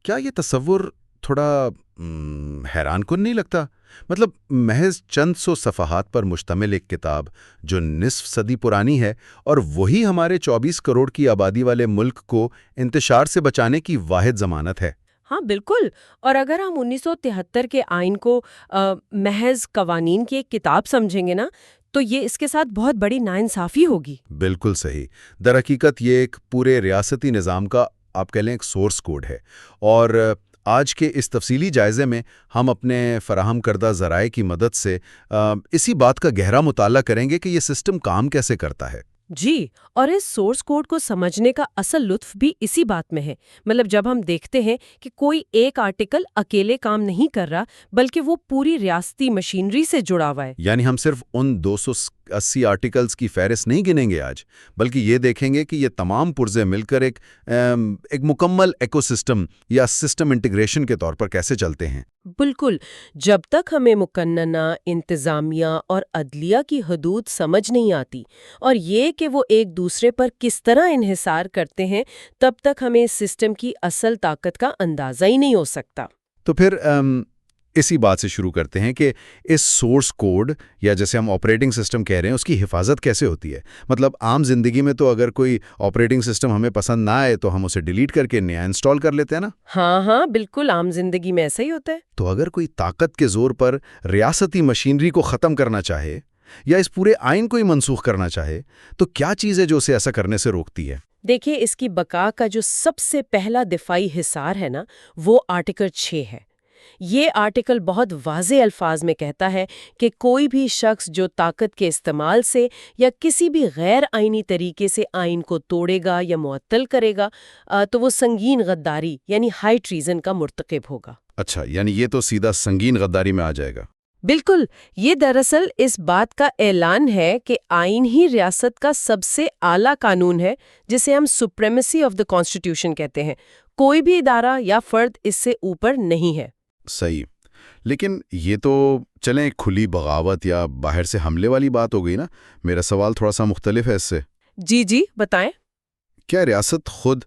کیا یہ تصور تھوڑا حیران کن نہیں لگتا؟ مطلب محض چند سو صفحات پر مشتمل ایک کتاب جو نصف صدی پرانی ہے، اور وہی ہمارے 24 کروڑ کی آبادی والے ملک کو انتشار سے بچانے کی واحد ضمانت ہے۔ ہاں بالکل، اور اگر ہم 1973 کے آئین کو محض قوانین کی ایک کتاب سمجھیں گے نا، تو یہ اس کے ساتھ بہت بڑی ناانصافی ہوگی۔ بالکل صحیح۔ در حقیقت یہ ایک پورے ریاستی نظام کا آپ کہہ لیں ایک سورس کوڈ ہے، اور آج کے اس تفصیلی جائزے میں ہم اپنے فراہم کردہ ذرائع کی مدد سے اسی بات کا گہرا مطالعہ کریں گے کہ یہ سسٹم کام کیسے کرتا ہے۔ جی، اور اس سورس کوڈ کو سمجھنے کا اصل لطف بھی اسی بات میں ہے۔ مطلب جب ہم دیکھتے ہیں کہ کوئی ایک آرٹیکل اکیلے کام نہیں کر رہا، بلکہ وہ پوری ریاستی مشینری سے جڑا ہوا ہے۔ یعنی ہم صرف ان 280 آرٹیکلز کی فہرست نہیں گنیں گے آج، بلکہ یہ دیکھیں گے کہ یہ تمام پرزے مل کر ایک مکمل ایکو سسٹم یا سسٹم انٹیگریشن کے طور پر کیسے چلتے ہیں۔ بالکل، جب تک ہمیں مقننہ، انتظامیہ اور عدلیہ کی حدود سمجھ نہیں آتی اور یہ کہ وہ ایک دوسرے پر کس طرح انحصار کرتے ہیں، تب تک ہمیں اس سسٹم کی اصل طاقت کا اندازہ ہی نہیں ہو سکتا۔ تو پھر اسی بات سے شروع کرتے ہیں کہ اس سورس کوڈ یا جیسے ہم آپریٹنگ سسٹم کہہ رہے ہیں، اس کی حفاظت کیسے ہوتی ہے؟ مطلب عام زندگی میں تو اگر کوئی آپریٹنگ سسٹم ہمیں پسند نہ آئے تو ہم اسے ڈیلیٹ کر کے نیا انسٹال کر لیتے ہیں نا؟ ہاں بالکل، عام زندگی میں ایسا ہی ہوتا ہے۔ تو اگر کوئی طاقت کے زور پر ریاستی مشینری کو ختم کرنا چاہے یا اس پورے آئین کو ہی منسوخ کرنا چاہے، تو کیا چیز ہے جو اسے ایسا کرنے سے روکتی ہے؟ دیکھیے، اس کی بقا کا جو سب سے پہلا دفاعی حصار ہے نا، وہ آرٹیکل 6 ہے۔ یہ آرٹیکل بہت واضح الفاظ میں کہتا ہے کہ کوئی بھی شخص جو طاقت کے استعمال سے یا کسی بھی غیر آئینی طریقے سے آئین کو توڑے گا یا معطل کرے گا تو وہ سنگین غداری یعنی ہائی ٹریزن کا مرتکب ہوگا۔ اچھا، یعنی یہ تو سیدھا سنگین غداری میں آ جائے گا۔ بالکل، یہ دراصل اس بات کا اعلان ہے کہ آئین ہی ریاست کا سب سے اعلیٰ قانون ہے، جسے ہم سپریمیسی آف دا کانسٹیٹیوشن کہتے ہیں۔ کوئی بھی ادارہ یا فرد اس سے اوپر نہیں ہے۔ صحیح، لیکن یہ تو چلیں کھلی بغاوت یا باہر سے حملے والی بات ہو گئی نا۔ میرا سوال تھوڑا سا مختلف ہے اس سے۔ جی بتائیں۔ کیا ریاست خود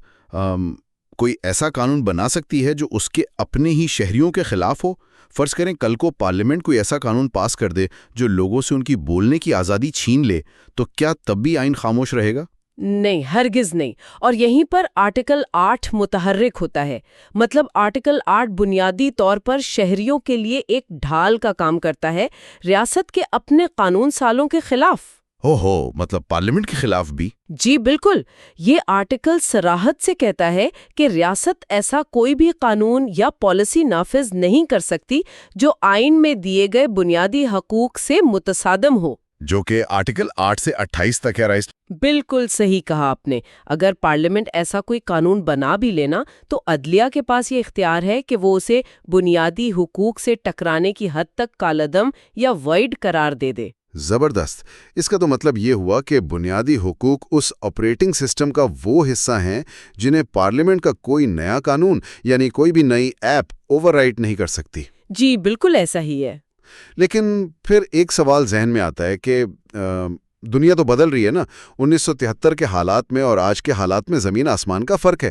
کوئی ایسا قانون بنا سکتی ہے جو اس کے اپنے ہی شہریوں کے خلاف ہو؟ فرض کریں کل کو پارلیمنٹ کوئی ایسا قانون پاس کر دے جو لوگوں سے ان کی بولنے کی آزادی چھین لے، تو کیا تب بھی آئین خاموش رہے گا؟ نہیں، ہرگز نہیں۔ اور یہیں پر آرٹیکل 8 متحرک ہوتا ہے۔ مطلب آرٹیکل 8 بنیادی طور پر شہریوں کے لیے ایک ڈھال کا کام کرتا ہے، ریاست کے اپنے قانون سازوں کے خلاف۔ مطلب پارلیمنٹ کے خلاف بھی؟ جی بالکل، یہ آرٹیکل صراحت سے کہتا ہے کہ ریاست ایسا کوئی بھی قانون یا پالیسی نافذ نہیں کر سکتی جو آئین میں دیے گئے بنیادی حقوق سے متصادم ہو۔ جو کہ آرٹیکل 8 سے 28 تک ہے رائس۔ بالکل صحیح کہا آپ نے۔ اگر پارلیمنٹ ایسا کوئی قانون بنا بھی لینا تو عدلیہ کے پاس یہ اختیار ہے کہ وہ اسے بنیادی حقوق سے ٹکرانے کی حد تک کالعدم یا وائڈ قرار دے دے۔ زبردست۔ اس کا تو مطلب یہ ہوا کہ بنیادی حقوق اس آپریٹنگ سسٹم کا وہ حصہ ہیں جنہیں پارلیمنٹ کا کوئی نیا قانون یعنی کوئی بھی نئی ایپ اوور رائٹ نہیں کر سکتی۔ جی بالکل ایسا ہی ہے۔ لیکن پھر ایک سوال ذہن میں آتا ہے کہ دنیا تو بدل رہی ہے نا۔ 1973 کے حالات میں اور آج کے حالات میں زمین آسمان کا فرق ہے۔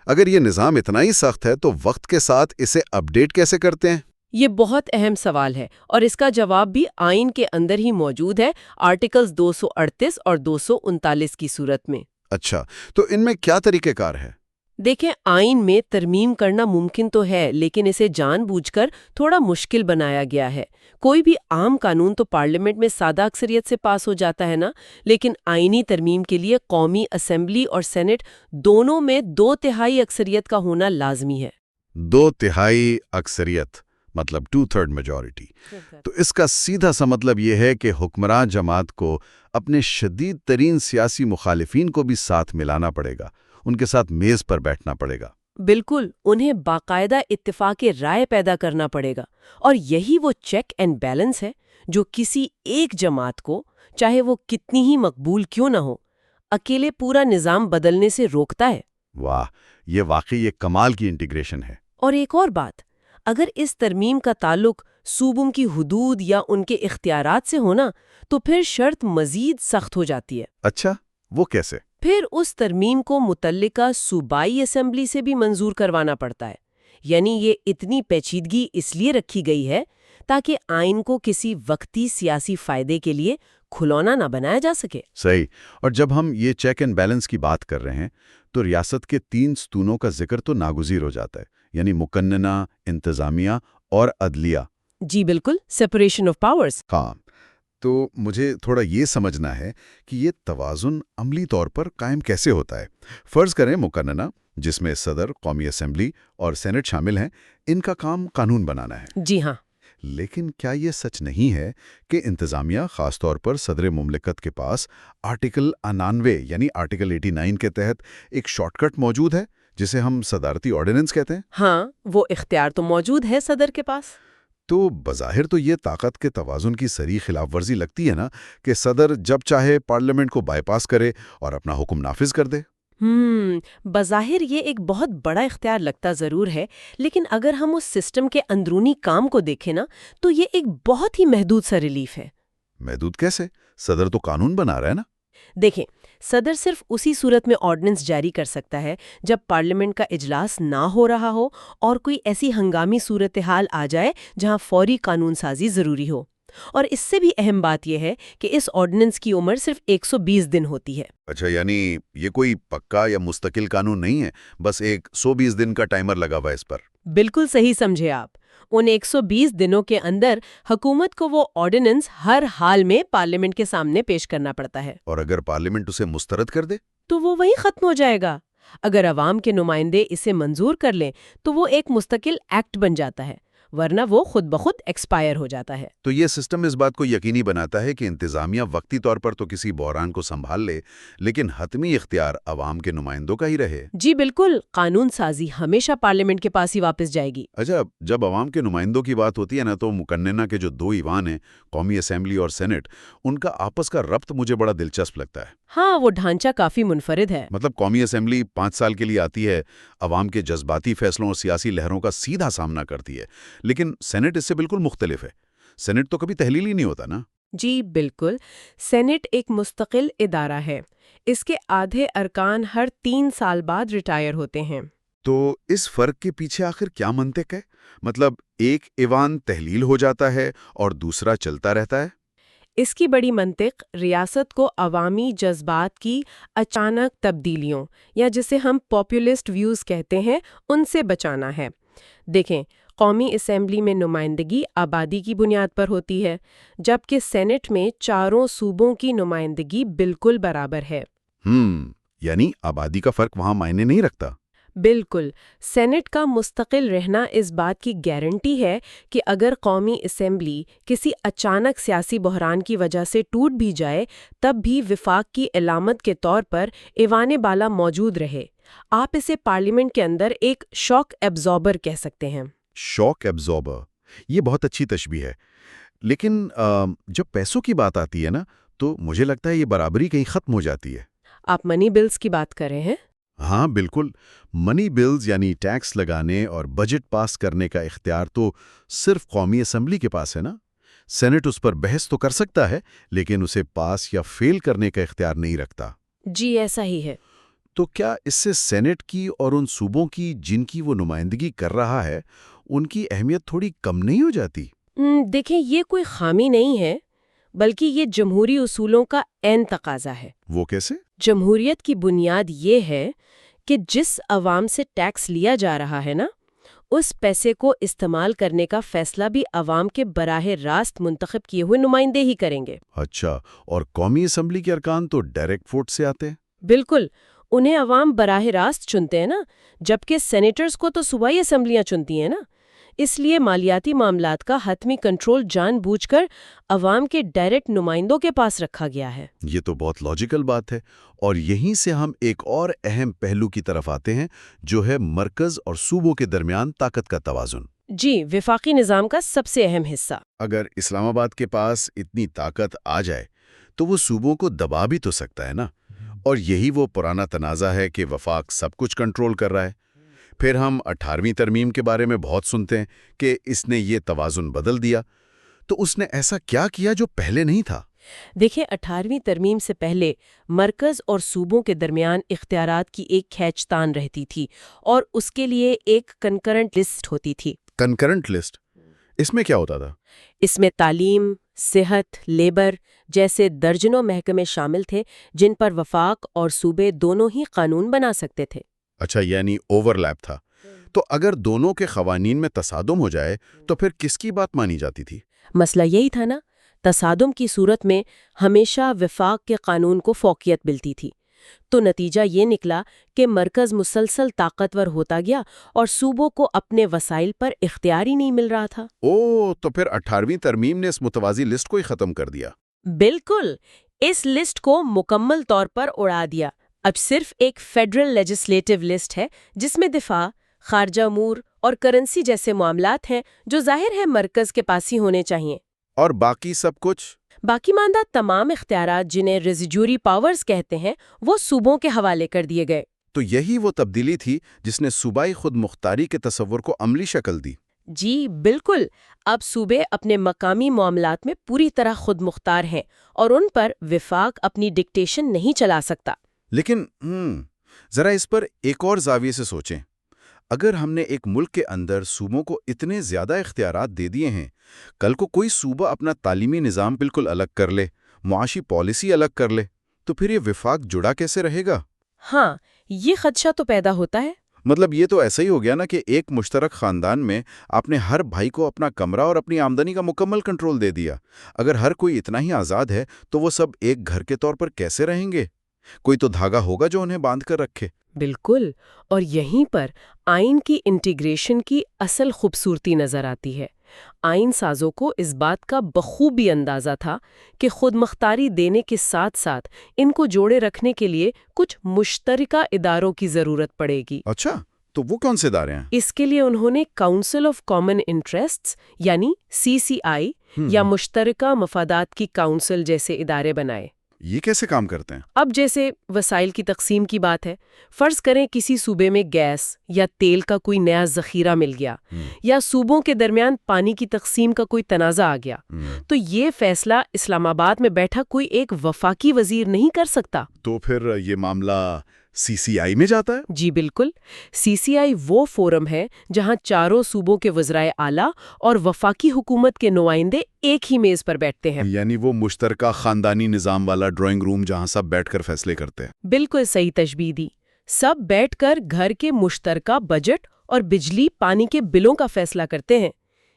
اگر یہ نظام اتنا ہی سخت ہے تو وقت کے ساتھ اسے اپ ڈیٹ کیسے کرتے ہیں؟ یہ بہت اہم سوال ہے، اور اس کا جواب بھی آئین کے اندر ہی موجود ہے، آرٹیکلز 238 اور 239 کی صورت میں۔ اچھا، تو ان میں کیا طریقہ کار ہے؟ دیکھیں، آئین میں ترمیم کرنا ممکن تو ہے، لیکن اسے جان بوجھ کر تھوڑا مشکل بنایا گیا ہے۔ کوئی بھی عام قانون تو پارلیمنٹ میں سادہ اکثریت سے پاس ہو جاتا ہے نا، لیکن آئینی ترمیم کے لیے قومی اسمبلی اور سینٹ دونوں میں 2/3 اکثریت کا ہونا لازمی ہے۔ 2/3 اکثریت مطلب 2/3 میجورٹی۔ تو اس کا سیدھا سا مطلب یہ ہے کہ حکمران جماعت کو اپنے شدید ترین سیاسی مخالفین کو بھی ساتھ ملانا پڑے گا، ان کے ساتھ میز پر بیٹھنا پڑے گا۔ بالکل، انہیں باقاعدہ اتفاق رائے پیدا کرنا پڑے گا، اور یہی وہ چیک اینڈ بیلنس ہے جو کسی ایک جماعت کو، چاہے وہ کتنی ہی مقبول کیوں نہ ہو، اکیلے پورا نظام بدلنے سے روکتا ہے۔ واہ، یہ واقعی ایک کمال کی انٹیگریشن ہے۔ اور ایک اور بات، اگر اس ترمیم کا تعلق صوبوں کی حدود یا ان کے اختیارات سے ہونا تو پھر شرط مزید سخت ہو جاتی ہے۔ اچھا، وہ کیسے؟ پھر اس ترمیم کو متعلقہ صوبائی اسمبلی سے بھی منظور کروانا پڑتا ہے۔ یعنی یہ اتنی پیچیدگی اس لیے رکھی گئی ہے تاکہ آئین کو کسی وقتی سیاسی فائدے کے لیے کھلونا نہ بنایا جا سکے۔ صحیح۔ اور جب ہم یہ چیک اینڈ بیلنس کی بات کر رہے ہیں تو ریاست کے 3 ستونوں کا ذکر تو ناگزیر ہو جاتا ہے، یعنی مقننہ، انتظامیہ اور عدلیہ۔ جی بالکل، سیپریشن آف پاورز۔ ہاں، تو مجھے تھوڑا یہ سمجھنا ہے کہ یہ توازن عملی طور پر قائم کیسے ہوتا ہے۔ فرض کریں مقننہ، جس میں صدر، قومی اسمبلی اور سینٹ شامل ہیں، ان کا کام قانون بنانا ہے۔ جی ہاں۔ لیکن کیا یہ سچ نہیں ہے کہ انتظامیہ، خاص طور پر صدر مملکت کے پاس آرٹیکل 99 یعنی آرٹیکل 89 کے تحت ایک شارٹ کٹ موجود ہے جسے ہم صدارتی آرڈیننس کہتے ہیں؟ ہاں، وہ اختیار تو موجود ہے صدر کے پاس۔ تو بظاہر تو یہ طاقت کے توازن کی صریح خلاف ورزی لگتی ہے نا، کہ صدر جب چاہے پارلیمنٹ کو بائی پاس کرے اور اپنا حکم نافذ کر دے۔ بظاہر یہ ایک بہت بڑا اختیار لگتا ضرور ہے، لیکن اگر ہم اس سسٹم کے اندرونی کام کو دیکھیں نا تو یہ ایک بہت ہی محدود سا ریلیف ہے۔ محدود کیسے؟ صدر تو قانون بنا رہا ہے نا۔ دیکھیں، صدر صرف اسی صورت میں آرڈیننس جاری کر سکتا ہے جب پارلیمنٹ کا اجلاس نہ ہو رہا ہو اور کوئی ایسی ہنگامی صورتحال آ جائے جہاں فوری قانون سازی ضروری ہو۔ اور اس سے بھی اہم بات یہ ہے کہ اس آرڈیننس کی عمر صرف 120 دن ہوتی ہے۔ اچھا، یعنی یہ کوئی پکا یا مستقل قانون نہیں ہے، بس ایک 120 دن کا ٹائمر لگا ہوا ہے اس پر۔ بالکل صحیح سمجھے آپ۔ ان 120 دنوں کے اندر حکومت کو وہ آرڈیننس ہر حال میں پارلیمنٹ کے سامنے پیش کرنا پڑتا ہے۔ اور اگر پارلیمنٹ اسے مسترد کر دے تو وہ وہیں ختم ہو جائے گا۔ اگر عوام کے نمائندے اسے منظور کر لیں تو وہ ایک مستقل ایکٹ بن جاتا ہے، ورنہ وہ خود بخود ایکسپائر ہو جاتا ہے۔ تو یہ سسٹم اس بات کو یقینی بناتا ہے کہ انتظامیہ وقتی طور پر تو کسی بحران کو سنبھال لے، لیکن حتمی اختیار عوام کے نمائندوں کا ہی رہے۔ جی بالکل، قانون سازی ہمیشہ پارلیمنٹ کے پاس ہی واپس جائے گی۔ اچھا، جب عوام کے نمائندوں کی بات ہوتی ہے نا، تو مقننہ کے جو 2 ایوان ہیں، قومی اسمبلی اور سینٹ، ان کا آپس کا ربط مجھے بڑا دلچسپ لگتا ہے۔ ہاں، وہ ڈھانچہ کافی منفرد ہے۔ مطلب قومی اسمبلی 5 سال کے لیے آتی ہے، عوام کے جذباتی فیصلوں اور سیاسی لہروں کا سیدھا سامنا کرتی ہے، لیکن سینٹ اس سے بالکل مختلف ہے۔ سینٹ تو کبھی تحلیل ہی نہیں ہوتا نا۔ جی بالکل، سینٹ ایک مستقل ادارہ ہے۔ اس کے آدھے ارکان ہر 3 سال بعد ریٹائر ہوتے ہیں۔ تو اس فرق کے پیچھے آخر کیا منطق ہے؟ مطلب ایک ایوان تحلیل ہو جاتا ہے اور دوسرا چلتا رہتا ہے؟ اس کی بڑی منطق ریاست کو عوامی جذبات کی اچانک تبدیلیوں، یا جسے ہم پاپولسٹ ویوز کہتے ہیں، ان سے بچانا ہے۔ دیکھیں، قومی اسمبلی میں نمائندگی آبادی کی بنیاد پر ہوتی ہے، جبکہ سینٹ میں چاروں صوبوں کی نمائندگی بالکل برابر ہے۔ یعنی آبادی کا فرق وہاں معنی نہیں رکھتا؟ بالکل، سینٹ کا مستقل رہنا اس بات کی گارنٹی ہے کہ اگر قومی اسمبلی کسی اچانک سیاسی بحران کی وجہ سے ٹوٹ بھی جائے، تب بھی وفاق کی علامت کے طور پر ایوان بالا موجود رہے۔ آپ اسے پارلیمنٹ کے اندر ایک شاک ایبزاربر کہہ سکتے ہیں۔ شاک ایبزاربر، یہ بہت اچھی تشبیہ ہے۔ لیکن جب پیسوں کی بات آتی ہے نا، تو مجھے لگتا ہے یہ برابری کہیں ختم ہو جاتی ہے۔ آپ منی بلز کی بات کر رہے ہیں؟ ہاں بالکل، منی بلز یعنی ٹیکس لگانے اور بجٹ پاس کرنے کا اختیار تو صرف قومی اسمبلی کے پاس ہے نا۔ سینٹ اس پر بحث تو کر سکتا ہے، لیکن اسے پاس یا فیل کرنے کا اختیار نہیں رکھتا۔ جی ایسا ہی ہے۔ تو کیا اس سے سینٹ کی اور ان صوبوں کی جن کی وہ نمائندگی کر رہا ہے، ان کی اہمیت تھوڑی کم نہیں ہو جاتی؟ دیکھیں، یہ کوئی خامی نہیں ہے، بلکہ یہ جمہوری اصولوں کا عین تقاضا ہے۔ وہ کیسے؟ جمہوریت کی بنیاد یہ ہے کہ جس عوام سے ٹیکس لیا جا رہا ہے نا، اس پیسے کو استعمال کرنے کا فیصلہ بھی عوام کے براہ راست منتخب کیے ہوئے نمائندے ہی کریں گے۔ اچھا، اور قومی اسمبلی کے ارکان تو ڈائریکٹ ووٹ سے آتے ہیں؟ بالکل، انہیں عوام براہ راست چنتے ہیں نا، جبکہ سینیٹرز کو تو صوبائی اسمبلیاں چنتی ہیں نا۔ اس لیے مالیاتی معاملات کا حتمی کنٹرول جان بوجھ کر عوام کے ڈائریکٹ نمائندوں کے پاس رکھا گیا ہے۔ یہ تو بہت لاجیکل بات ہے، اور یہیں سے ہم ایک اور اہم پہلو کی طرف آتے ہیں، جو ہے مرکز اور صوبوں کے درمیان طاقت کا توازن۔ جی، وفاقی نظام کا سب سے اہم حصہ۔ اگر اسلام آباد کے پاس اتنی طاقت آ جائے تو وہ صوبوں کو دبا بھی تو سکتا ہے نا، اور یہی وہ پرانا تنازع ہے کہ وفاق سب کچھ کنٹرول کر رہا ہے۔ پھر ہم 18ویں ترمیم کے بارے میں بہت سنتے ہیں کہ اس نے یہ توازن بدل دیا، تو اس نے ایسا کیا کیا جو پہلے نہیں تھا؟ دیکھیں 18ویں ترمیم سے پہلے مرکز اور صوبوں کے درمیان اختیارات کی ایک کھینچتان رہتی تھی اور اس کے لیے ایک کنکرنٹ لسٹ ہوتی تھی۔ کنکرنٹ لسٹ، اس میں کیا ہوتا تھا؟ اس میں تعلیم، صحت، لیبر جیسے درجنوں محکمے شامل تھے جن پر وفاق اور صوبے دونوں ہی قانون بنا سکتے تھے۔ اچھا، یعنی اوور لیپ تھا۔ تو اگر دونوں کے قوانین میں تصادم ہو جائے تو پھر کس کی بات مانی جاتی تھی؟ مسئلہ یہی تھا نا، تصادم کی صورت میں ہمیشہ وفاق کے قانون کو فوقیت ملتی تھی۔ تو نتیجہ یہ نکلا کہ مرکز مسلسل طاقتور ہوتا گیا اور صوبوں کو اپنے وسائل پر اختیار ہی نہیں مل رہا تھا۔ تو پھر 18ویں ترمیم نے اس متوازی لسٹ کو ہی ختم کر دیا۔ بالکل، اس لسٹ کو مکمل طور پر اڑا دیا۔ اب صرف ایک فیڈرل لیجسلیٹو لسٹ ہے جس میں دفاع، خارجہ امور اور کرنسی جیسے معاملات ہیں جو ظاہر ہے مرکز کے پاس ہی ہونے چاہیے۔ اور باقی سب کچھ؟ باقی ماندہ تمام اختیارات جنہیں ریزیڈیوری پاورز کہتے ہیں وہ صوبوں کے حوالے کر دیے گئے۔ تو یہی وہ تبدیلی تھی جس نے صوبائی خود مختاری کے تصور کو عملی شکل دی۔ جی بالکل، اب صوبے اپنے مقامی معاملات میں پوری طرح خود مختار ہیں اور ان پر وفاق اپنی ڈکٹیشن نہیں چلا سکتا۔ لیکن ذرا اس پر ایک اور زاویے سے سوچیں۔ اگر ہم نے ایک ملک کے اندر صوبوں کو اتنے زیادہ اختیارات دے دیے ہیں، کل کو کوئی صوبہ اپنا تعلیمی نظام بالکل الگ کر لے، معاشی پالیسی الگ کر لے، تو پھر یہ وفاق جڑا کیسے رہے گا؟ ہاں، یہ خدشہ تو پیدا ہوتا ہے۔ مطلب یہ تو ایسا ہی ہو گیا نا کہ ایک مشترک خاندان میں آپ نے ہر بھائی کو اپنا کمرہ اور اپنی آمدنی کا مکمل کنٹرول دے دیا۔ اگر ہر کوئی اتنا ہی آزاد ہے تو وہ سب ایک گھر کے طور پر کیسے رہیں گے؟ کوئی تو دھاگا ہوگا جو انہیں باندھ کر رکھے۔ بالکل، اور یہیں پر آئین کی انٹیگریشن کی اصل خوبصورتی نظر آتی ہے۔ آئین سازوں کو اس بات کا بخوبی اندازہ تھا کہ خود مختاری دینے کے ساتھ ساتھ ان کو جوڑے رکھنے کے لیے کچھ مشترکہ اداروں کی ضرورت پڑے گی۔ اچھا، تو وہ کون سے ادارے ہیں؟ اس کے لیے انہوں نے کاؤنسل آف کامن انٹرسٹس یعنی CCI یا مشترکہ مفادات کی کاؤنسل جیسے ادارے بنائے۔ یہ کیسے کام کرتے ہیں؟ اب جیسے وسائل کی تقسیم کی بات ہے، فرض کریں کسی صوبے میں گیس یا تیل کا کوئی نیا ذخیرہ مل گیا یا صوبوں کے درمیان پانی کی تقسیم کا کوئی تنازع آ گیا، تو یہ فیصلہ اسلام آباد میں بیٹھا کوئی ایک وفاقی وزیر نہیں کر سکتا۔ تو پھر یہ معاملہ CCI میں جاتا ہے؟ جی بالکل، CCI وہ فورم ہے جہاں چاروں صوبوں کے وزرائے اعلیٰ اور وفاقی حکومت کے نمائندے ایک ہی میز پر بیٹھتے ہیں۔ یعنی وہ مشترکہ خاندانی نظام والا ڈرائنگ روم جہاں سب بیٹھ کر فیصلے کرتے ہیں۔ بالکل صحیح تشبیہ دی، سب بیٹھ کر گھر کے مشترکہ بجٹ اور بجلی پانی کے بلوں کا فیصلہ کرتے ہیں۔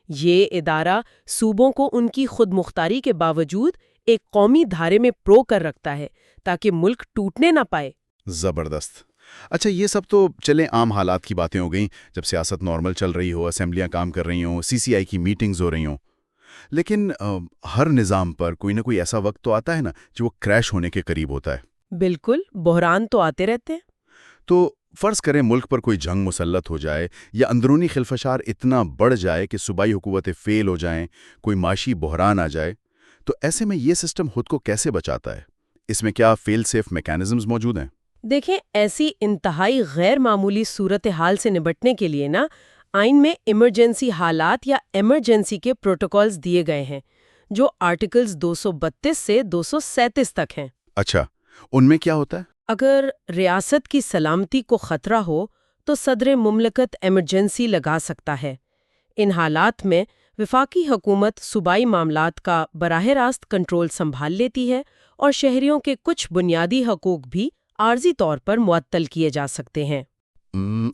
یہ ادارہ صوبوں کو ان کی خود مختاری کے باوجود ایک قومی دھارے میں پرو کر رکھتا ہے تاکہ ملک ٹوٹنے نہ پائے۔ زبردست۔ اچھا، یہ سب تو چلیں عام حالات کی باتیں ہو گئیں، جب سیاست نارمل چل رہی ہو، اسمبلیاں کام کر رہی ہوں، CCI کی میٹنگز ہو رہی ہوں۔ لیکن ہر نظام پر کوئی نہ کوئی ایسا وقت تو آتا ہے نا جو وہ کریش ہونے کے قریب ہوتا ہے۔ بالکل، بحران تو آتے رہتے ہیں۔ تو فرض کریں ملک پر کوئی جنگ مسلط ہو جائے یا اندرونی خلفشار اتنا بڑھ جائے کہ صوبائی حکومتیں فیل ہو جائیں، کوئی معاشی بحران آ جائے، تو ایسے میں یہ سسٹم خود کو کیسے بچاتا ہے؟ اس میں کیا فیل سیف میکانزمز موجود ہیں؟ دیکھیں، ایسی انتہائی غیر معمولی صورتحال سے نمٹنے کے لیے نا آئین میں ایمرجنسی حالات یا ایمرجنسی کے پروٹوکولز دیے گئے ہیں جو آرٹیکلز 232 سے 237 تک ہیں۔ اچھا، ان میں کیا ہوتا ہے؟ اگر ریاست کی سلامتی کو خطرہ ہو تو صدر مملکت ایمرجنسی لگا سکتا ہے۔ ان حالات میں وفاقی حکومت صوبائی معاملات کا براہ راست کنٹرول سنبھال لیتی ہے اور شہریوں کے کچھ بنیادی حقوق بھی عارضی طور پر معطل کیے جا سکتے ہیں۔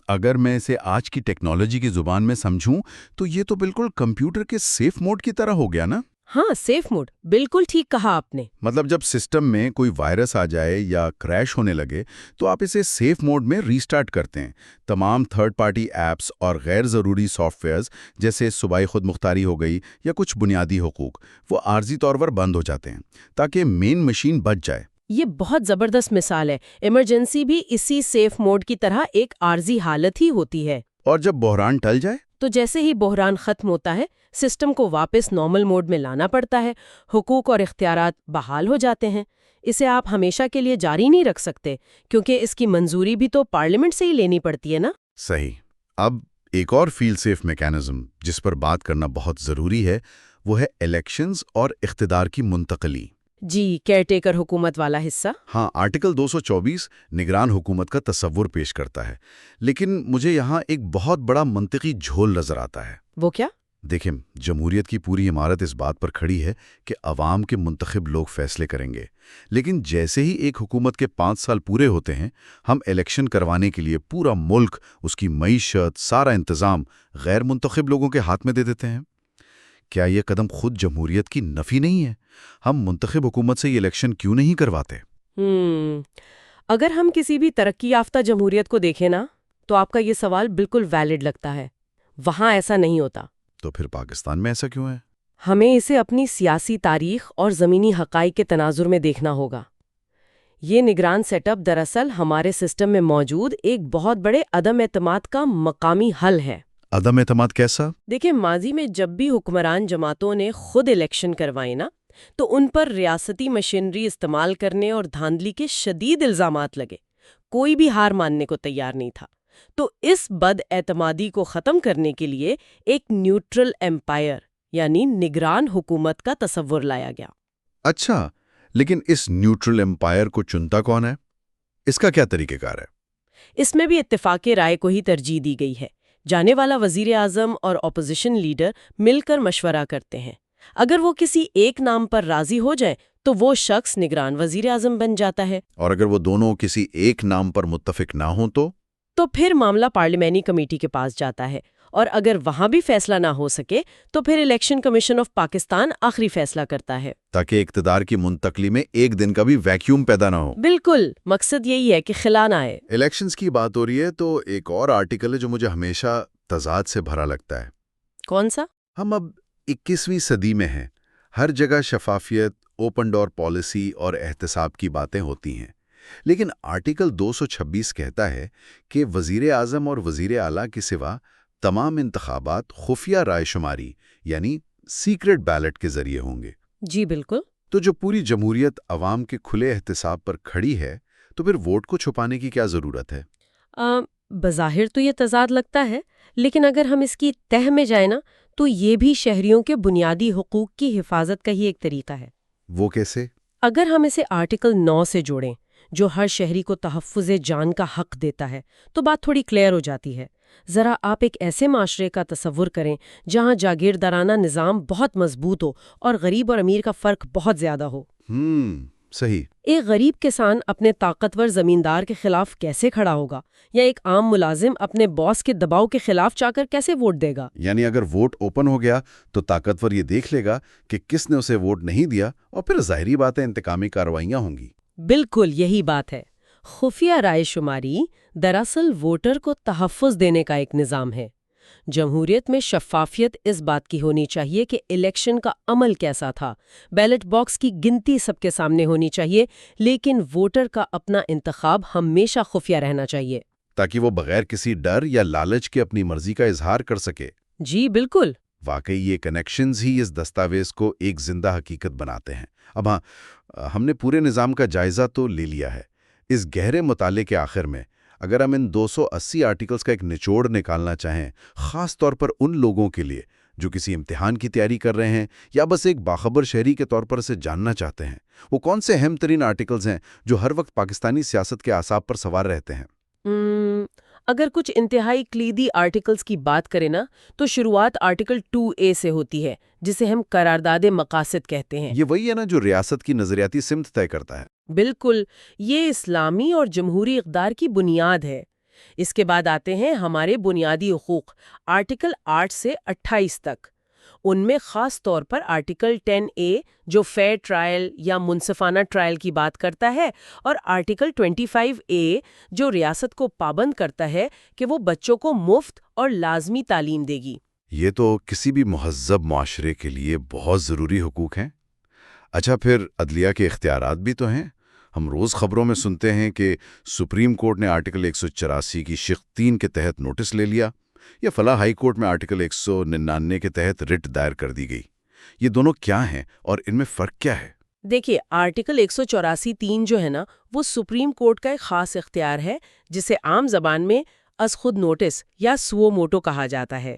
اگر میں اسے آج کی ٹیکنالوجی کی زبان میں سمجھوں تو یہ تو بالکل کمپیوٹر کے سیف موڈ کی طرح ہو گیا نا؟ ہاں، سیف موڈ، بالکل ٹھیک کہا آپ نے۔ مطلب جب سسٹم میں کوئی وائرس آ جائے یا کریش ہونے لگے تو آپ اسے سیف موڈ میں ری سٹارٹ کرتے ہیں۔ تمام تھرڈ پارٹی ایپس اور غیر ضروری سافٹ ویئرز جیسے صوبائی خود مختاری ہو گئی یا کچھ بنیادی حقوق وہ عارضی طور پر بند ہو جاتے ہیں تاکہ مین مشین بچ جائے۔ یہ بہت زبردست مثال ہے۔ ایمرجنسی بھی اسی سیف موڈ کی طرح ایک عارضی حالت ہی ہوتی ہے۔ اور جب بحران ٹل جائے تو جیسے ہی بحران ختم ہوتا ہے، سسٹم کو واپس نارمل موڈ میں لانا پڑتا ہے، حقوق اور اختیارات بحال ہو جاتے ہیں۔ اسے آپ ہمیشہ کے لیے جاری نہیں رکھ سکتے کیونکہ اس کی منظوری بھی تو پارلیمنٹ سے ہی لینی پڑتی ہے نا۔ صحیح۔ اب ایک اور فیل سیف میکانزم جس پر بات کرنا بہت ضروری ہے وہ ہے الیکشنز اور اقتدار کی منتقلی۔ جی، کیئر ٹیکر حکومت والا حصہ؟ ہاں، آرٹیکل 224 نگران حکومت کا تصور پیش کرتا ہے، لیکن مجھے یہاں ایک بہت بڑا منطقی جھول نظر آتا ہے۔ وہ کیا؟ دیکھیں، جمہوریت کی پوری عمارت اس بات پر کھڑی ہے کہ عوام کے منتخب لوگ فیصلے کریں گے، لیکن جیسے ہی ایک حکومت کے 5 سال پورے ہوتے ہیں، ہم الیکشن کروانے کے لیے پورا ملک، اس کی معیشت، سارا انتظام غیر منتخب لوگوں کے ہاتھ میں دے دیتے ہیں۔ کیا یہ قدم خود جمہوریت کی نفی نہیں ہے؟ ہم منتخب حکومت سے یہ الیکشن کیوں نہیں کرواتے؟ اگر ہم کسی بھی ترقی یافتہ جمہوریت کو دیکھیں نا، تو آپ کا یہ سوال بالکل ویلڈ لگتا ہے۔ وہاں ایسا نہیں ہوتا۔ تو پھر پاکستان میں ایسا کیوں ہے؟ ہمیں اسے اپنی سیاسی تاریخ اور زمینی حقائق کے تناظر میں دیکھنا ہوگا۔ یہ نگران سیٹ اپ دراصل ہمارے سسٹم میں موجود ایک بہت بڑے عدم اعتماد کا مقامی حل ہے۔ عدم اعتماد کیسا؟ دیکھیں، ماضی میں جب بھی حکمران جماعتوں نے خود الیکشن کروائے نا، تو ان پر ریاستی مشینری استعمال کرنے اور دھاندلی کے شدید الزامات لگے۔ کوئی بھی ہار ماننے کو تیار نہیں تھا۔ تو اس بد اعتمادی کو ختم کرنے کے لیے ایک نیوٹرل ایمپائر یعنی نگران حکومت کا تصور لایا گیا۔ اچھا، لیکن اس نیوٹرل امپائر کو چنتا کون ہے؟ اس کا کیا طریقہ کار ہے؟ اس میں بھی اتفاق رائے کو ہی ترجیح دی گئی ہے۔ جانے والا وزیر اعظم اور اپوزیشن لیڈر مل کر مشورہ کرتے ہیں۔ اگر وہ کسی ایک نام پر راضی ہو جائے تو وہ شخص نگران وزیر اعظم بن جاتا ہے۔ اور اگر وہ دونوں کسی ایک نام پر متفق نہ ہوں تو پھر معاملہ پارلیمانی کمیٹی کے پاس جاتا ہے، اور اگر وہاں بھی فیصلہ نہ ہو سکے تو پھر الیکشن کمیشن آف پاکستان آخری فیصلہ کرتا ہے، تاکہ اقتدار کی منتقلی میں ایک دن کا بھی ویکیوم پیدا نہ ہو۔ بالکل، مقصد یہی ہے کہ خلا نہ آئے۔ الیکشنز کی بات ہو رہی ہے تو ایک اور آرٹیکل ہے جو مجھے ہمیشہ تضاد سے بھرا لگتا ہے۔ کون سا؟ ہم اب 21ویں صدی میں ہیں، ہر جگہ شفافیت، اوپن ڈور پالیسی اور احتساب کی باتیں ہوتی ہیں، لیکن آرٹیکل 226 کہتا ہے کہ وزیر اعظم اور وزیر اعلیٰ کے سوا تمام انتخابات خفیہ رائے شماری یعنی سیکرٹ بیلٹ کے ذریعے ہوں گے۔ جی بالکل۔ تو جو پوری جمہوریت عوام کے کھلے احتساب پر کھڑی ہے، تو پھر ووٹ کو چھپانے کی کیا ضرورت ہے؟ بظاہر تو یہ تضاد لگتا ہے، لیکن اگر ہم اس کی تہ میں جائیں نا، تو یہ بھی شہریوں کے بنیادی حقوق کی حفاظت کا ہی ایک طریقہ ہے۔ وہ کیسے؟ اگر ہم اسے آرٹیکل 9 سے جوڑیں، جو ہر شہری کو تحفظ جان کا حق دیتا ہے، تو بات تھوڑی کلیئر ہو جاتی ہے۔ ذرا آپ ایک ایسے معاشرے کا تصور کریں جہاں جاگیردارانہ نظام بہت مضبوط ہو اور غریب اور امیر کا فرق بہت زیادہ ہو۔ صحیح۔ ایک غریب کسان اپنے طاقتور زمیندار کے خلاف کیسے کھڑا ہوگا، یا ایک عام ملازم اپنے باس کے دباؤ کے خلاف چاہ کر کیسے ووٹ دے گا؟ یعنی اگر ووٹ اوپن ہو گیا تو طاقتور یہ دیکھ لے گا کہ کس نے اسے ووٹ نہیں دیا، اور پھر ظاہری باتیں انتقامی کارروائیاں ہوں گی۔ بالکل یہی بات ہے۔ خفیہ رائے شماری دراصل ووٹر کو تحفظ دینے کا ایک نظام ہے۔ جمہوریت میں شفافیت اس بات کی ہونی چاہیے کہ الیکشن کا عمل کیسا تھا، بیلٹ باکس کی گنتی سب کے سامنے ہونی چاہیے، لیکن ووٹر کا اپنا انتخاب ہمیشہ خفیہ رہنا چاہیے، تاکہ وہ بغیر کسی ڈر یا لالچ کے اپنی مرضی کا اظہار کر سکے۔ جی بالکل۔ واقعی یہ کنیکشنز ہی اس دستاویز کو ایک زندہ حقیقت بناتے ہیں۔ اب ہاں، ہم نے پورے نظام کا جائزہ تو لے لیا ہے۔ اس گہرے مطالعے کے آخر میں اگر ہم ان 280 آرٹیکلز کا ایک نچوڑ نکالنا چاہیں، خاص طور پر ان لوگوں کے لیے جو کسی امتحان کی تیاری کر رہے ہیں یا بس ایک باخبر شہری کے طور پر اسے جاننا چاہتے ہیں، وہ کون سے اہم ترین آرٹیکلز ہیں جو ہر وقت پاکستانی سیاست کے اعصاب پر سوار رہتے ہیں؟ اگر کچھ انتہائی کلیدی آرٹیکلز کی بات کریں نا، تو شروعات آرٹیکل 2A سے ہوتی ہے، جسے ہم قرارداد مقاصد کہتے ہیں۔ یہ وہی ہے نا جو ریاست کی نظریاتی سمت طے کرتا ہے؟ بالکل، یہ اسلامی اور جمہوری اقدار کی بنیاد ہے۔ اس کے بعد آتے ہیں ہمارے بنیادی حقوق، آرٹیکل 8 سے 28 تک۔ ان میں خاص طور پر آرٹیکل 10A جو فیئر ٹرائل یا منصفانہ ٹرائل کی بات کرتا ہے، اور آرٹیکل 25A جو ریاست کو پابند کرتا ہے کہ وہ بچوں کو مفت اور لازمی تعلیم دے گی۔ یہ تو کسی بھی مہذب معاشرے کے لیے بہت ضروری حقوق ہیں۔ اچھا، پھر عدلیہ کے اختیارات بھی تو ہیں۔ ہم روز خبروں میں سنتے ہیں کہ سپریم کورٹ نے آرٹیکل 184 کی شق 3 کے تحت نوٹس لے لیا، یا فلاں ہائی کورٹ میں آرٹیکل 199 کے تحت رٹ دائر کر دی گئی۔ یہ دونوں کیا ہیں اور ان میں فرق کیا ہے؟ دیکھیے، آرٹیکل 184(3) جو ہے نا، وہ سپریم کورٹ کا ایک خاص اختیار ہے، جسے عام زبان میں از خود نوٹس یا سوو موٹو کہا جاتا ہے۔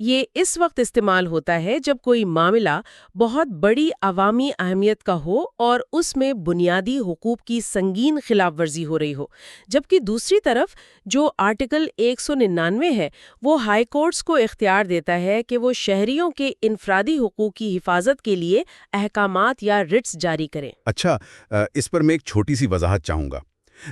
یہ اس وقت استعمال ہوتا ہے جب کوئی معاملہ بہت بڑی عوامی اہمیت کا ہو اور اس میں بنیادی حقوق کی سنگین خلاف ورزی ہو رہی ہو، جبکہ دوسری طرف جو آرٹیکل 199 ہے وہ ہائی کورٹس کو اختیار دیتا ہے کہ وہ شہریوں کے انفرادی حقوق کی حفاظت کے لیے احکامات یا رٹس جاری کریں. اچھا، اس پر میں ایک چھوٹی سی وضاحت چاہوں گا.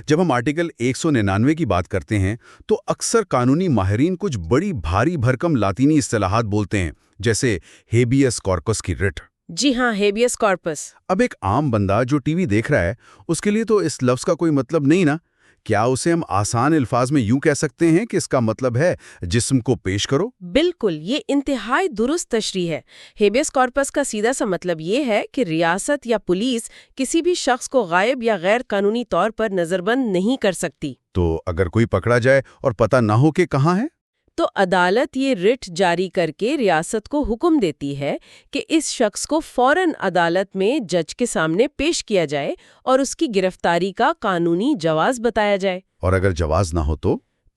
جب ہم آرٹیکل 199 کی بات کرتے ہیں تو اکثر قانونی ماہرین کچھ بڑی بھاری بھرکم لاطینی اصطلاحات بولتے ہیں، جیسے ہیبیس کارپس کی رٹ. جی ہاں، ہیبیس کارپس. اب ایک عام بندہ جو ٹی وی دیکھ رہا ہے اس کے لیے تو اس لفظ کا کوئی مطلب نہیں نا. کیا اسے ہم آسان الفاظ میں یوں کہہ سکتے ہیں کہ اس کا مطلب ہے جسم کو پیش کرو؟ بالکل، یہ انتہائی درست تشریح ہے. ہیبیس کارپس کا سیدھا سا مطلب یہ ہے کہ ریاست یا پولیس کسی بھی شخص کو غائب یا غیر قانونی طور پر نظر بند نہیں کر سکتی. تو اگر کوئی پکڑا جائے اور پتہ نہ ہو کہ کہاں ہے؟ تو عدالت یہ رٹ جاری کر کے ریاست کو حکم دیتی ہے کہ اس شخص کو فوراً عدالت میں جج کے سامنے پیش کیا جائے اور اس کی گرفتاری کا قانونی جواز بتایا جائے. اور اگر جواز نہ ہو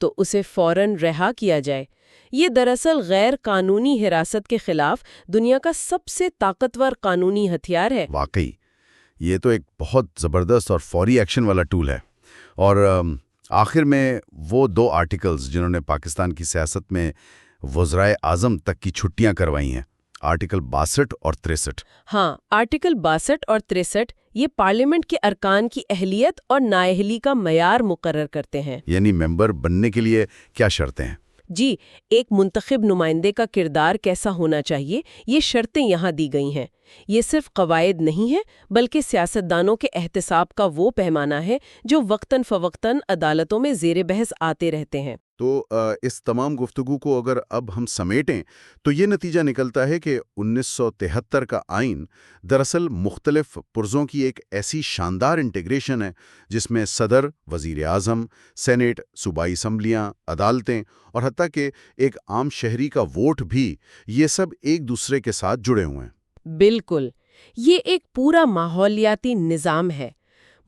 تو اسے فوراً رہا کیا جائے. یہ دراصل غیر قانونی حراست کے خلاف دنیا کا سب سے طاقتور قانونی ہتھیار ہے. واقعی یہ تو ایک بہت زبردست اور فوری ایکشن والا ٹول ہے. اور آخر میں وہ دو آرٹیکلز جنہوں نے پاکستان کی سیاست میں وزرائے اعظم تک کی چھٹیاں کروائی ہیں، آرٹیکل 62 اور 63. ہاں، آرٹیکل 62 اور 63 یہ پارلیمنٹ کے ارکان کی اہلیت اور نااہلی کا معیار مقرر کرتے ہیں. یعنی ممبر بننے کے لیے کیا شرطیں ہیں؟ جی، ایک منتخب نمائندے کا کردار کیسا ہونا چاہیے، یہ شرطیں یہاں دی گئی ہیں. یہ صرف قواعد نہیں ہیں بلکہ سیاستدانوں کے احتساب کا وہ پیمانہ ہے جو وقتاً فوقتاً عدالتوں میں زیر بحث آتے رہتے ہیں. تو اس تمام گفتگو کو اگر اب ہم سمیٹیں تو یہ نتیجہ نکلتا ہے کہ 1973 کا آئین دراصل مختلف پرزوں کی ایک ایسی شاندار انٹیگریشن ہے جس میں صدر، وزیر اعظم، سینیٹ، صوبائی اسمبلیاں، عدالتیں اور حتیٰ کہ ایک عام شہری کا ووٹ بھی، یہ سب ایک دوسرے کے ساتھ جڑے ہوئے ہیں. بالکل، یہ ایک پورا ماحولیاتی نظام ہے.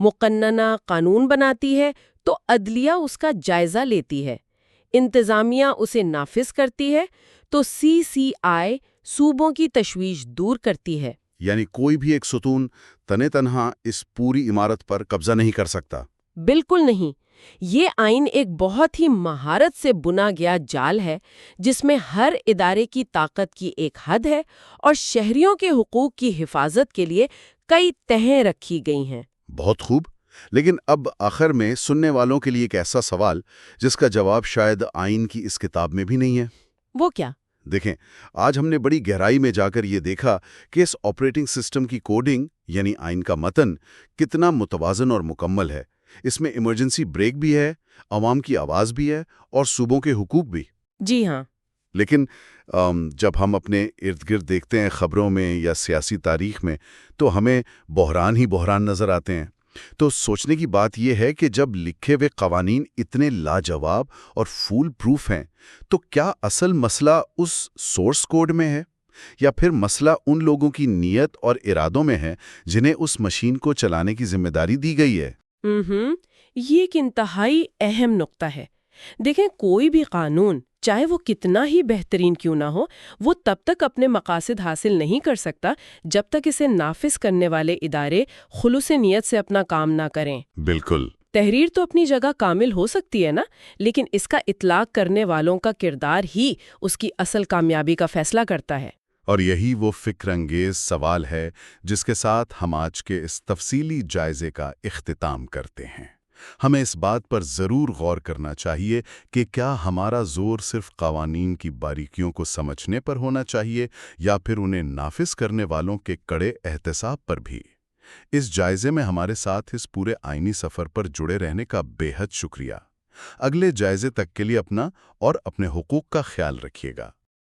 مقننہ قانون بناتی ہے تو عدلیہ اس کا جائزہ لیتی ہے، انتظامیہ اسے نافذ کرتی ہے تو CCI صوبوں کی تشویش دور کرتی ہے. یعنی کوئی بھی ایک ستون تنے تنہا اس پوری عمارت پر قبضہ نہیں کر سکتا. بالکل نہیں. یہ آئین ایک بہت ہی مہارت سے بنا گیا جال ہے جس میں ہر ادارے کی طاقت کی ایک حد ہے اور شہریوں کے حقوق کی حفاظت کے لیے کئی تہیں رکھی گئی ہیں. بہت خوب. لیکن اب آخر میں سننے والوں کے لیے ایک ایسا سوال جس کا جواب شاید آئین کی اس کتاب میں بھی نہیں ہے. وہ کیا؟ دیکھیں، آج ہم نے بڑی گہرائی میں جا کر یہ دیکھا کہ اس آپریٹنگ سسٹم کی کوڈنگ یعنی آئین کا متن کتنا متوازن اور مکمل ہے. اس میں ایمرجنسی بریک بھی ہے، عوام کی آواز بھی ہے اور صوبوں کے حقوق بھی. جی ہاں. لیکن جب ہم اپنے ارد گرد دیکھتے ہیں خبروں میں یا سیاسی تاریخ میں تو ہمیں بحران ہی بحران نظر آتے ہیں. تو سوچنے کی بات یہ ہے کہ جب لکھے ہوئے قوانین اتنے لاجواب اور فول پروف ہیں تو کیا اصل مسئلہ اس سورس کوڈ میں ہے یا پھر مسئلہ ان لوگوں کی نیت اور ارادوں میں ہے جنہیں اس مشین کو چلانے کی ذمہ داری دی گئی ہے؟ یہ ایک انتہائی اہم نقطہ ہے. دیکھیں، کوئی بھی قانون چاہے وہ کتنا ہی بہترین کیوں نہ ہو، وہ تب تک اپنے مقاصد حاصل نہیں کر سکتا جب تک اسے نافذ کرنے والے ادارے خلوص نیت سے اپنا کام نہ کریں. بالکل. تحریر تو اپنی جگہ کامل ہو سکتی ہے نا، لیکن اس کا اطلاق کرنے والوں کا کردار ہی اس کی اصل کامیابی کا فیصلہ کرتا ہے. اور یہی وہ فکر انگیز سوال ہے جس کے ساتھ ہم آج کے اس تفصیلی جائزے کا اختتام کرتے ہیں. ہمیں اس بات پر ضرور غور کرنا چاہیے کہ کیا ہمارا زور صرف قوانین کی باریکیوں کو سمجھنے پر ہونا چاہیے یا پھر انہیں نافذ کرنے والوں کے کڑے احتساب پر بھی. اس جائزے میں ہمارے ساتھ اس پورے آئینی سفر پر جڑے رہنے کا بے حد شکریہ. اگلے جائزے تک کے لیے اپنا اور اپنے حقوق کا خیال رکھیے گا.